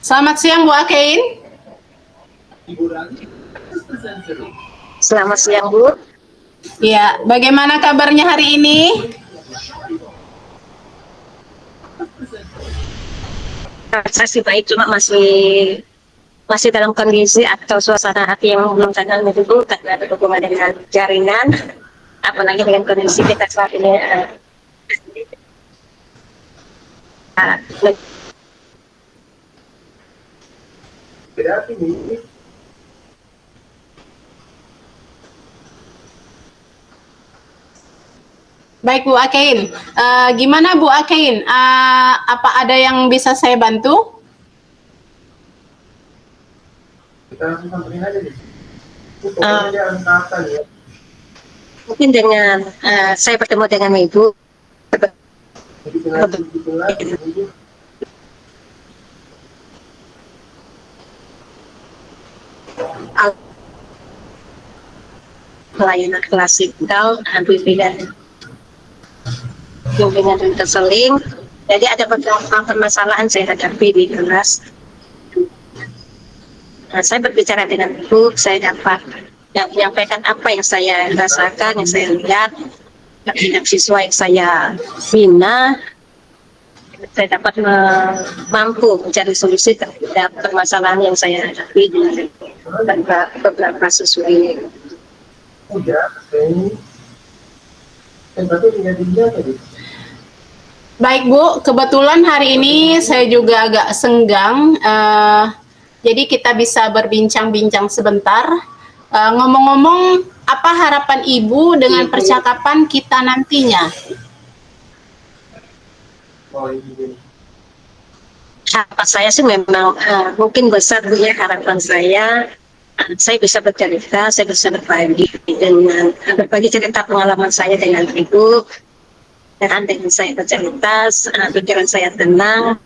Selamat siang Bu Akein. Selamat siang, Bu. Ya, bagaimana kabarnya hari ini? Saya sih baik, cuma masih masih dalam kondisi atau suasana hati yang belum tenang itu, Bu, karena ada hubungan dengan jaringan, apalagi dengan kondisi kita saat ini. Uh, Baik Bu Akein. Gimana Bu Akein? Apa ada yang bisa saya bantu? Mungkin dengan saya bertemu dengan Ibu, pelayanan klasikal, bimbingan dan konseling. Jadi ada beberapa permasalahan saya hadapi di kelas. Saya berbicara dengan Ibu, saya dapat menyampaikan apa yang saya rasakan, yang saya lihat terhadap siswa yang saya bina. Saya dapat mampu mencari solusi terhadap permasalahan yang saya hadapi dengan beberapa siswa ini. Baik Bu, kebetulan hari ini saya juga agak senggang, jadi kita bisa berbincang-bincang sebentar. Ngomong-ngomong, apa harapan Ibu dengan percakapan kita nantinya? Harapan saya sih memang mungkin besar, Bu, ya. Harapan saya bisa bercerita, saya bisa berbagi cerita pengalaman saya dengan Ibu. Dan dengan saya bercerita, pikiran saya tenang,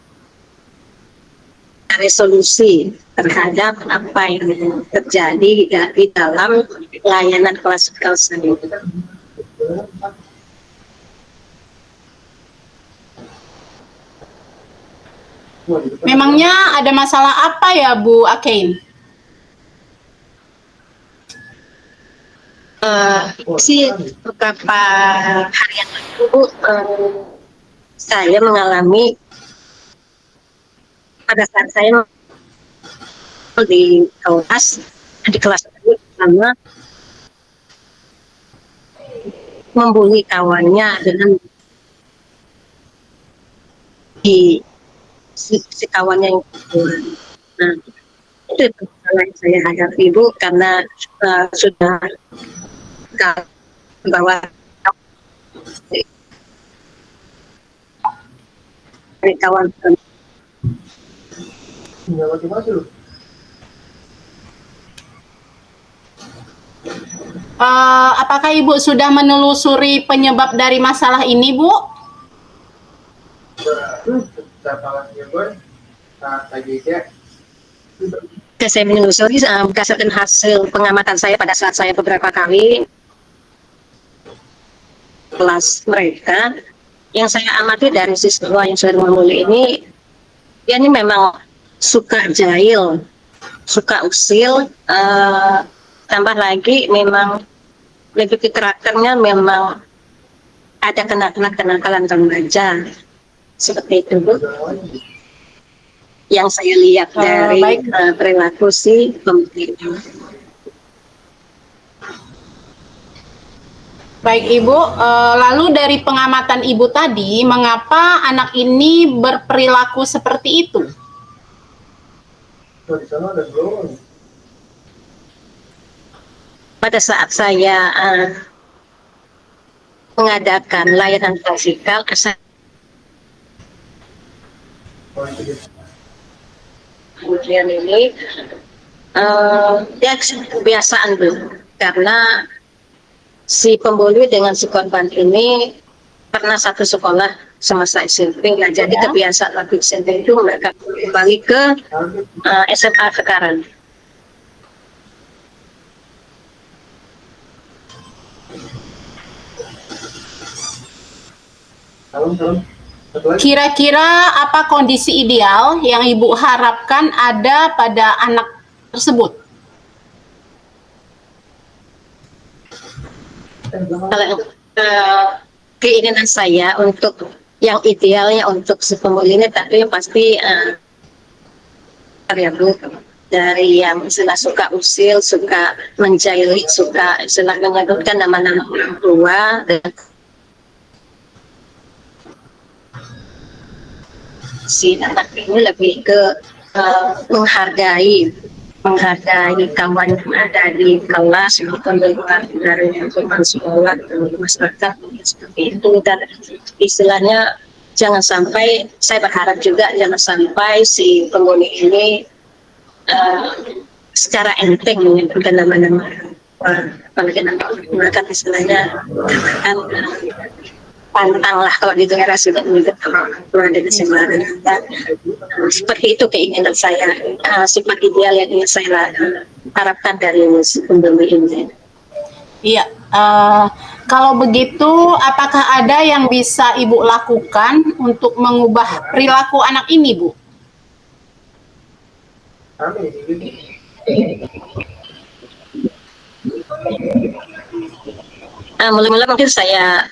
resolusi terhadap apa yang terjadi di dalam layanan klasikal seni. Memangnya ada masalah apa ya Bu Akein? Sih beberapa hari yang lalu saya mengalami pada saat saya di kelas pertama membuli kawannya dengan si kawannya yang nah, itu masalah yang saya hadapi, Bu, karena sudah bahwa kawan apakah Ibu sudah menelusuri penyebab dari masalah ini, Bu? Saya menelusuri berdasarkan hasil pengamatan saya pada saat saya beberapa kali kelas mereka, yang saya amati dari siswa yang sudah membuli ini, dia ini memang suka jahil, suka usil, tambah lagi memang lebih ke karakternya memang ada kenakalan remaja seperti itu, Bu, yang saya lihat dari perilaku si pembeli. Baik Ibu, lalu dari pengamatan Ibu tadi, mengapa anak ini berperilaku seperti itu? Pada saat saya mengadakan layanan klasikal, kemudian ini dia kebiasaan, Bu, karena si pembuli dengan si korban ini pernah satu sekolah semasa SMP, nah jadi kebiasaan lagi SMP itu mereka kembali ke SMA sekarang. Kira-kira apa kondisi ideal yang Ibu harapkan ada pada anak tersebut? Kalau keinginan saya untuk yang idealnya untuk si pembuli ini, tapi yang pasti ya Bu, dari yang istilah suka usil, suka menjahili, suka istilah menyebutkan nama-nama orang tua, dan si anak ini lebih ke menghargai kawan yang ada di kelas maupun di luar dari teman sekolah dan masyarakat seperti itu. Dan istilahnya jangan sampai, saya berharap juga jangan sampai si penghuni ini secara enteng menyebutkan nama-nama apalagi menggunakan istilahnya kan pantang lah kalau di daerah sudah keluar dari sembarangan. Seperti itu keinginan saya, sifat ideal yang ingin saya harapkan dari pembeli ini. Iya, kalau begitu apakah ada yang bisa Ibu lakukan untuk mengubah perilaku anak ini, Bu? Mula-mula mungkin saya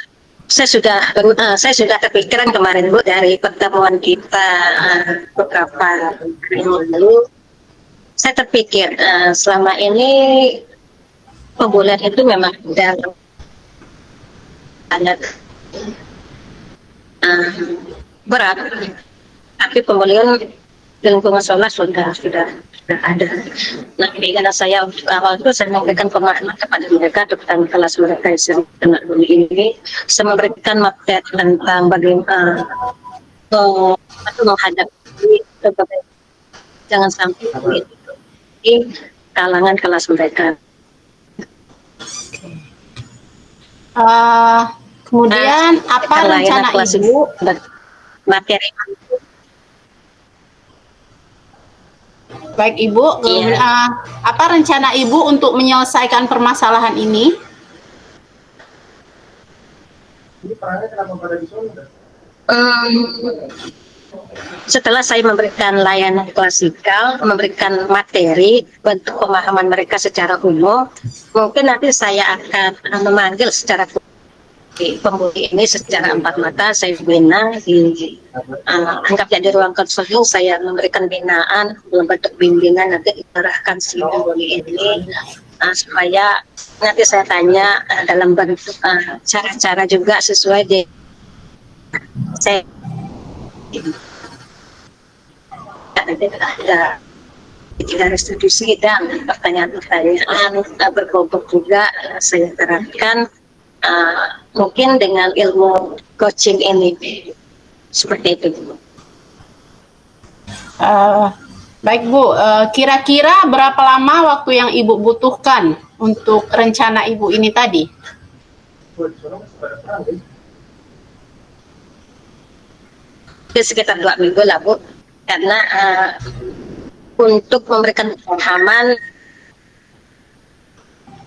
sudah kepikiran kemarin Bu, dari pertemuan kita beberapa hari lalu. Saya terpikir selama ini pembulian itu memang sangat berat, tapi pembulian di lingkungan sekolah sudah ada. Nah, keinginan saya untuk awal itu saya memberikan pemahaman kepada mereka tentang kelas mereka yang sering kena bully ini. Saya memberikan materi tentang bagaimana menghadapi, jangan sampai di kalangan kelas mereka. Kemudian apa rencana Ibu? Materi Baik Ibu, apa rencana Ibu untuk menyelesaikan permasalahan ini? Setelah saya memberikan layanan klasikal, memberikan materi bentuk pemahaman mereka secara umum, mungkin nanti saya akan memanggil secara pembuli ini secara empat mata. Saya bina anggap jadi ruang konseling, saya memberikan binaan dalam bentuk bimbingan, nanti diarahkan si pembuli ini supaya nanti saya tanya dalam bentuk cara-cara juga sesuai di saya nanti ada restitusi dan pertanyaan-pertanyaan berkelompok juga saya terapkan. Mungkin dengan ilmu coaching ini seperti itu. Baik Bu, kira-kira berapa lama waktu yang Ibu butuhkan untuk rencana Ibu ini tadi? Sekitar 2 minggu lah Bu, karena untuk memberikan pemahaman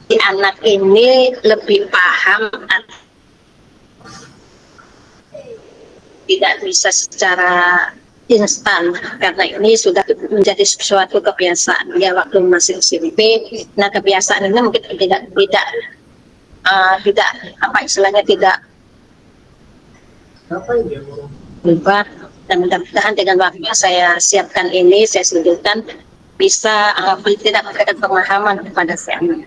si anak ini lebih paham, tidak bisa secara instan karena ini sudah menjadi suatu kebiasaan dia waktu masih SMP. Nah, kebiasaan ini mungkin tidak apa istilahnya tidak berubah, dan mudah-mudahan dengan waktu saya siapkan ini, saya sediakan bisa tidak memberikan pemahaman kepada si anak.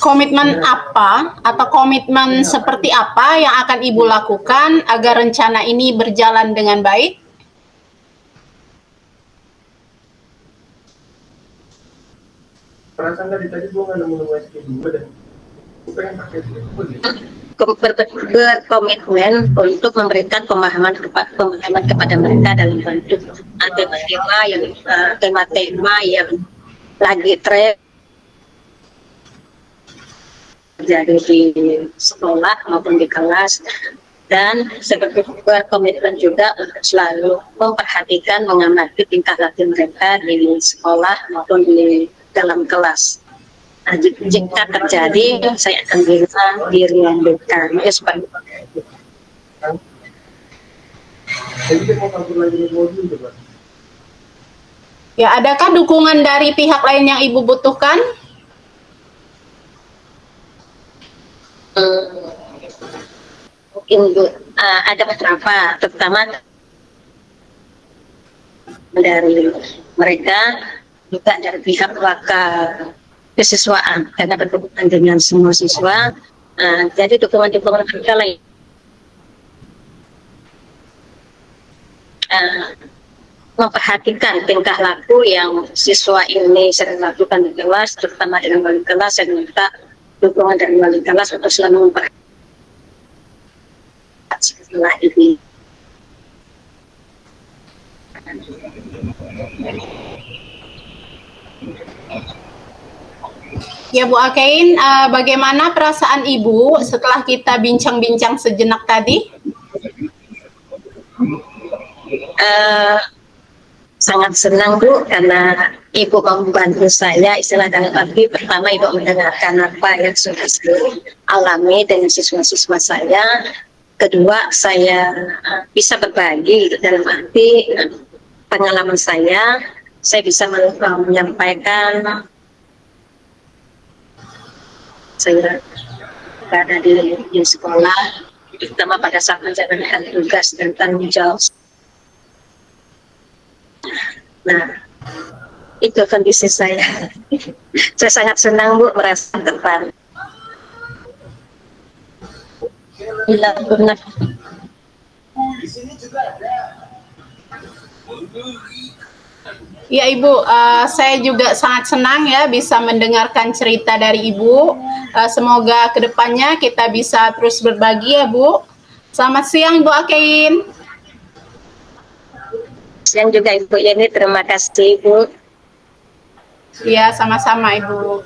Komitmen apa atau komitmen seperti apa yang akan Ibu lakukan agar rencana ini berjalan dengan baik? Perasaan dari tadi gue nggak nemu SP2 dan gue pengen pakai itu. Berkomitmen untuk memberikan pemahaman kepada mereka dalam bentuk tema-tema yang lagi tren jadi di sekolah maupun di kelas, dan sebagai komitmen juga untuk selalu memperhatikan, mengamati tingkah laku mereka di sekolah maupun di dalam kelas. Nah, jika terjadi, saya akan bilang dirindukan. Ya, seperti Jadi kita mau kabur lagi dari mobil coba. Ya, adakah dukungan dari pihak lain yang Ibu butuhkan? mungkin ada beberapa, terutama dari mereka, juga dari pihak wakil kesiswaan, karena berhubungan dengan semua siswa. Jadi dukungan-dukungan mereka lain. Memperhatikan tingkah laku yang siswa ini sering lakukan di kelas, terutama dengan wali kelas, dan minta dukungan dari wali kelas untuk selalu memperhatikan setelah ini. Ya Bu Akain, bagaimana perasaan Ibu setelah kita bincang-bincang sejenak tadi? Sangat senang Bu, karena Ibu membantu saya, istilah dalam arti pertama Ibu mendengarkan apa yang sudah saya alami dengan siswa-siswa saya. Kedua, saya bisa berbagi dalam arti pengalaman saya bisa menyampaikan saya berada di sekolah, terutama pada saat menjalankan tugas dan tanggung jawab. Nah, itu kondisi saya. Saya sangat senang Bu, merasa terpanggil. Bila benar. Ya Ibu, saya juga sangat senang ya bisa mendengarkan cerita dari Ibu. Semoga kedepannya kita bisa terus berbagi ya Bu. Selamat siang Bu Akain. Siang juga Ibu Yani, terima kasih Bu. Ya, sama-sama Ibu.